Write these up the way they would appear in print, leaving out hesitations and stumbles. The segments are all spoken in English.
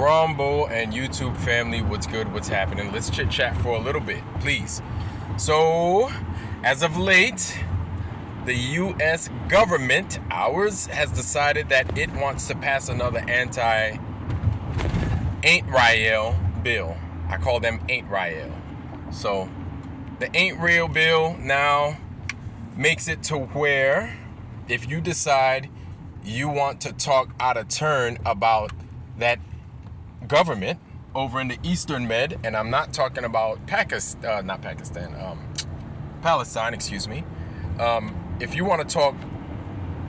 Rumble and YouTube family, what's good, what's happening? Let's chit chat for a little bit, please. So, as of late, the U.S. government, ours, has decided that it wants to pass another Ain't Rael bill. I call them Ain't Rael. So, the Ain't Rael bill now makes it to where if you decide you want to talk out of turn about that government over in the Eastern Med, and I'm not talking about Palestine, excuse me. If you want to talk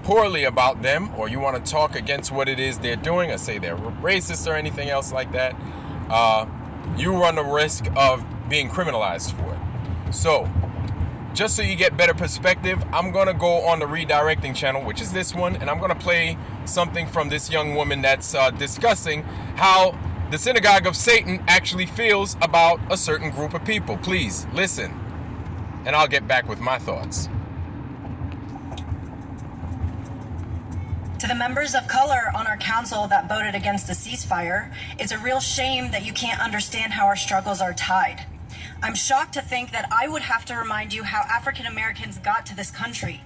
poorly about them, or you want to talk against what it is they're doing, or say they're racist or anything else like that, you run the risk of being criminalized for it. So, just so you get better perspective, I'm going to go on the redirecting channel, which is this one, and I'm going to play something from this young woman that's discussing how the synagogue of Satan actually feels about a certain group of people. Please listen, and I'll get back with my thoughts. To the members of color on our council that voted against the ceasefire, it's a real shame that you can't understand how our struggles are tied. I'm shocked to think that I would have to remind you how African Americans got to this country.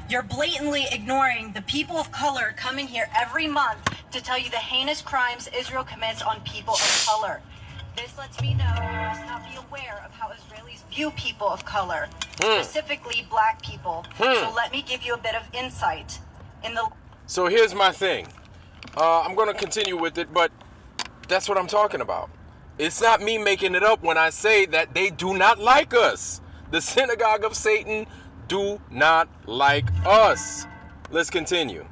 You're blatantly ignoring the people of color coming here every month to tell you the heinous crimes Israel commits on people of color. This lets me know you must not be aware of how Israelis view people of color, specifically black people. So let me give you a bit of insight. So here's my thing. I'm going to continue with it, but that's what I'm talking about. It's not me making it up when I say that they do not like us. The synagogue of Satan do not like us. Let's continue.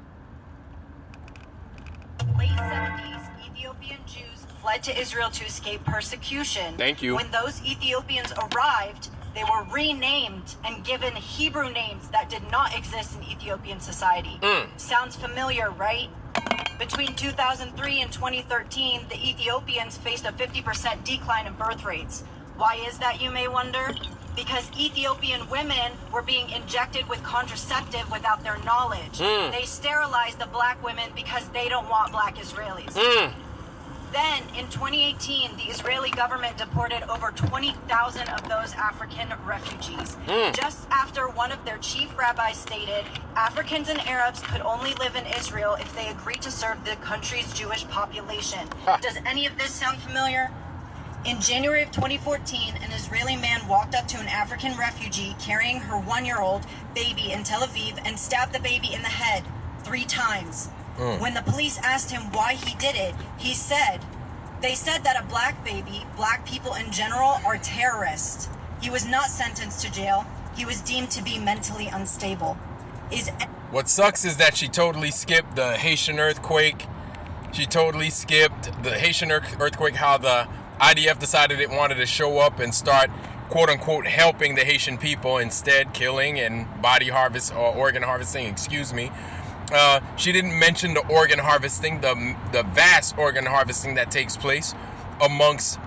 Late 70s, Ethiopian Jews fled to Israel to escape persecution. Thank you. When those Ethiopians arrived, they were renamed and given Hebrew names that did not exist in Ethiopian society. Sounds familiar, right? Between 2003 and 2013, the Ethiopians faced a 50% decline in birth rates. Why is that, you may wonder? Because Ethiopian women were being injected with contraceptive without their knowledge. They sterilized the black women because they don't want black Israelis. Then, in 2018, the Israeli government deported over 20,000 of those African refugees. Just after one of their chief rabbis stated, Africans and Arabs could only live in Israel if they agreed to serve the country's Jewish population. Does any of this sound familiar? In January of 2014, an Israeli man walked up to an African refugee carrying her 1-year-old baby in Tel Aviv and stabbed the baby in the head 3 times. When the police asked him why he did it, he said, they said that a black baby, black people in general, are terrorists. He was not sentenced to jail. He was deemed to be mentally unstable. What sucks is that she totally skipped the Haitian earthquake. She totally skipped the Haitian earthquake, how the IDF decided it wanted to show up and start, quote unquote, helping the Haitian people, instead killing and organ harvesting, excuse me. She didn't mention the organ harvesting, the vast organ harvesting that takes place amongst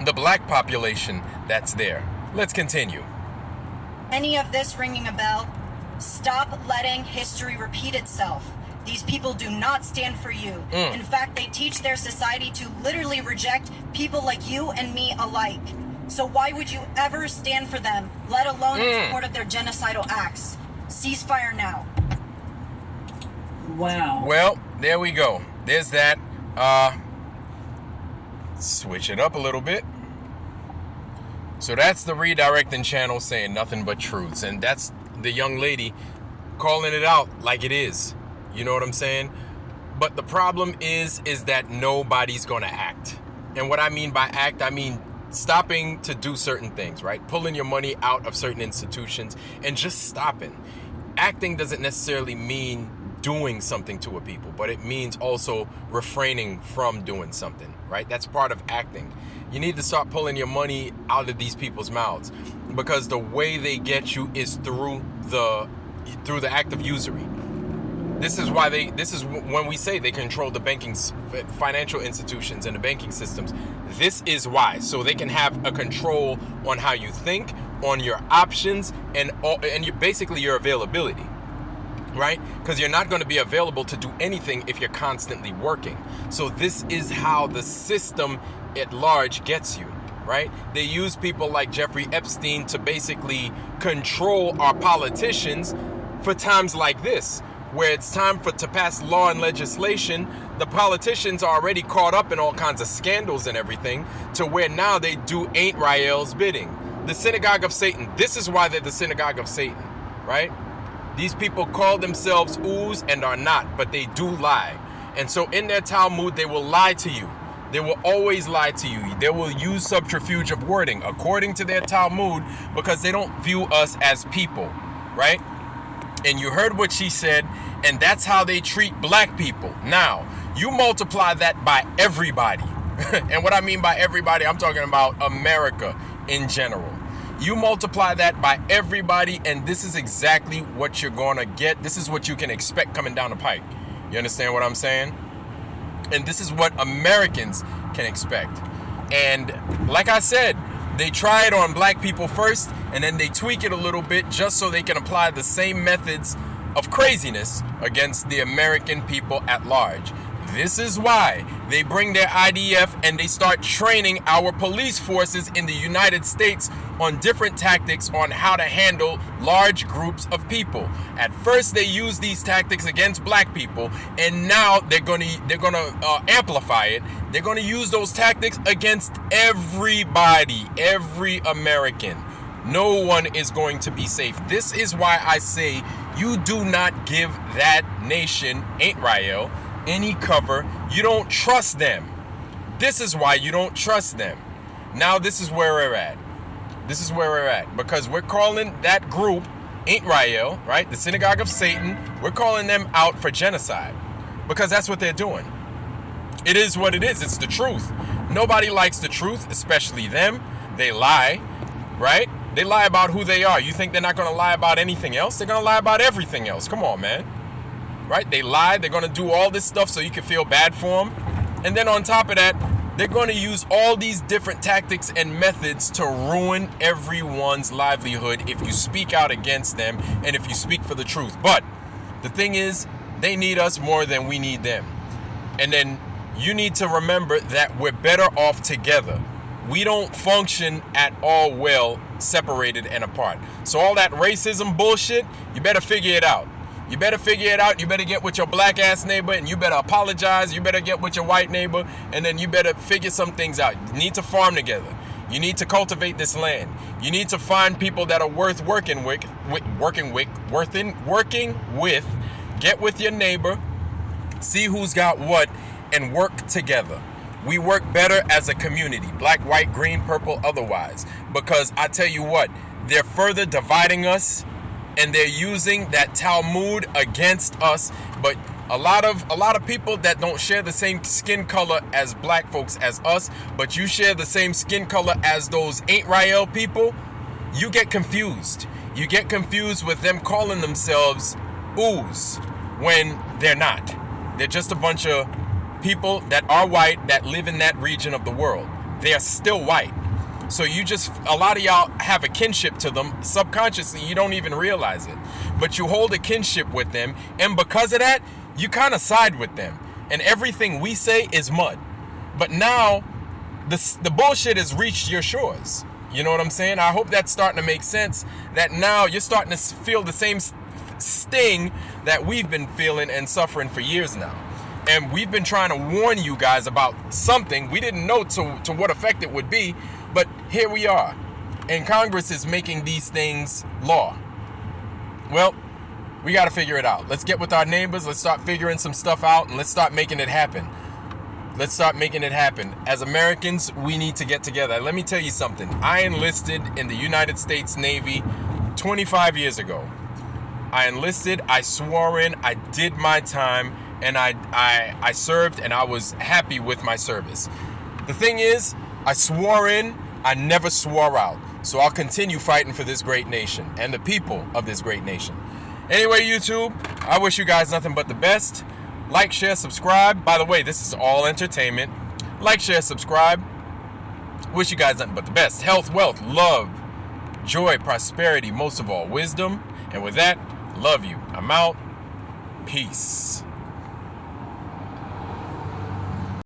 the black population that's there. Let's continue. Any of this ringing a bell? Stop letting history repeat itself. These people do not stand for you. In fact, they teach their society to literally reject people like you and me alike. So why would you ever stand for them, let alone in support of their genocidal acts? Ceasefire now. Wow. Well, there we go. There's that. Switch it up a little bit. So that's the redirecting channel saying nothing but truths. And that's the young lady calling it out like it is. You know what I'm saying? But the problem is that nobody's going to act. And what I mean by act, I mean stopping to do certain things, right? Pulling your money out of certain institutions and just stopping. Acting doesn't necessarily mean doing something to a people, but it means also refraining from doing something, right? That's part of acting. You need to start pulling your money out of these people's mouths, because the way they get you is through the act of usury. This is when we say they control the financial institutions and the banking systems. This is why, so they can have a control on how you think, on your options, and basically your availability. right? Because you're not going to be available to do anything if you're constantly working. So this is how the system at large gets you, right? They use people like Jeffrey Epstein to basically control our politicians for times like this, where it's time to pass law and legislation. The politicians are already caught up in all kinds of scandals and everything, to where now they do Ain't Rael's bidding. The synagogue of Satan. This is why they're the synagogue of Satan, right? These people call themselves ooze and are not, but they do lie. And so in their Talmud, they will lie to you. They will always lie to you. They will use subterfuge of wording according to their Talmud, because they don't view us as people, right? And you heard what she said, and that's how they treat black people. Now, you multiply that by everybody. And what I mean by everybody, I'm talking about America in general. You multiply that by everybody, and this is exactly what you're going to get. This is what you can expect coming down the pike. You understand what I'm saying? And this is what Americans can expect. And like I said, they try it on black people first, and then they tweak it a little bit just so they can apply the same methods of craziness against the American people at large. This is why they bring their IDF and they start training our police forces in the United States on different tactics on how to handle large groups of people. At first, they use these tactics against black people, and now they're gonna amplify it. They're gonna use those tactics against everybody, every American. No one is going to be safe. This is why I say you do not give that nation, Ain't Rael, any cover. You don't trust them. This is why you don't trust them. Now this is where we're at. This is where we're at, because we're calling that group Ain't Rael, right? The synagogue of Satan. We're calling them out for genocide, because that's what they're doing. It is what it is. It's the truth. Nobody likes the truth, especially them. They lie, right? They lie about who they are. You think they're not going to lie about anything else? They're going to lie about everything else. Come on, man. Right? They lie. They're going to do all this stuff so you can feel bad for them. And then on top of that, they're going to use all these different tactics and methods to ruin everyone's livelihood if you speak out against them and if you speak for the truth. But the thing is, they need us more than we need them. And then you need to remember that we're better off together. We don't function at all well separated and apart. So all that racism bullshit, you better figure it out. You better figure it out. You better get with your black ass neighbor, and you better apologize. You better get with your white neighbor, and then you better figure some things out. You need to farm together. You need to cultivate this land. You need to find people that are worth working with. Get with your neighbor, see who's got what, and work together. We work better as a community, black, white, green, purple, otherwise. Because I tell you what, they're further dividing us, and they're using that Talmud against us. But a lot of people that don't share the same skin color as black folks as us, but you share the same skin color as those Ain't Rael people, you get confused. You get confused with them calling themselves ooze when they're not. They're just a bunch of people that are white that live in that region of the world. They are still white. So a lot of y'all have a kinship to them. Subconsciously, you don't even realize it. But you hold a kinship with them, and because of that, you kind of side with them. And everything we say is mud. But now, the bullshit has reached your shores. You know what I'm saying? I hope that's starting to make sense, that now you're starting to feel the same sting that we've been feeling and suffering for years now. And we've been trying to warn you guys about something. We didn't know to what effect it would be, but here we are. And Congress is making these things law. Well, we got to figure it out. Let's get with our neighbors. Let's start figuring some stuff out, and let's start making it happen. Let's start making it happen. As Americans, we need to get together. Let me tell you something. I enlisted in the United States Navy 25 years ago. I enlisted, I swore in, I did my time, and I served, and I was happy with my service. The thing is, I swore in, I never swore out. So I'll continue fighting for this great nation and the people of this great nation. Anyway, YouTube, I wish you guys nothing but the best. Like, share, subscribe. By the way, this is all entertainment. Like, share, subscribe. Wish you guys nothing but the best. Health, wealth, love, joy, prosperity, most of all, wisdom. And with that, love you. I'm out. Peace.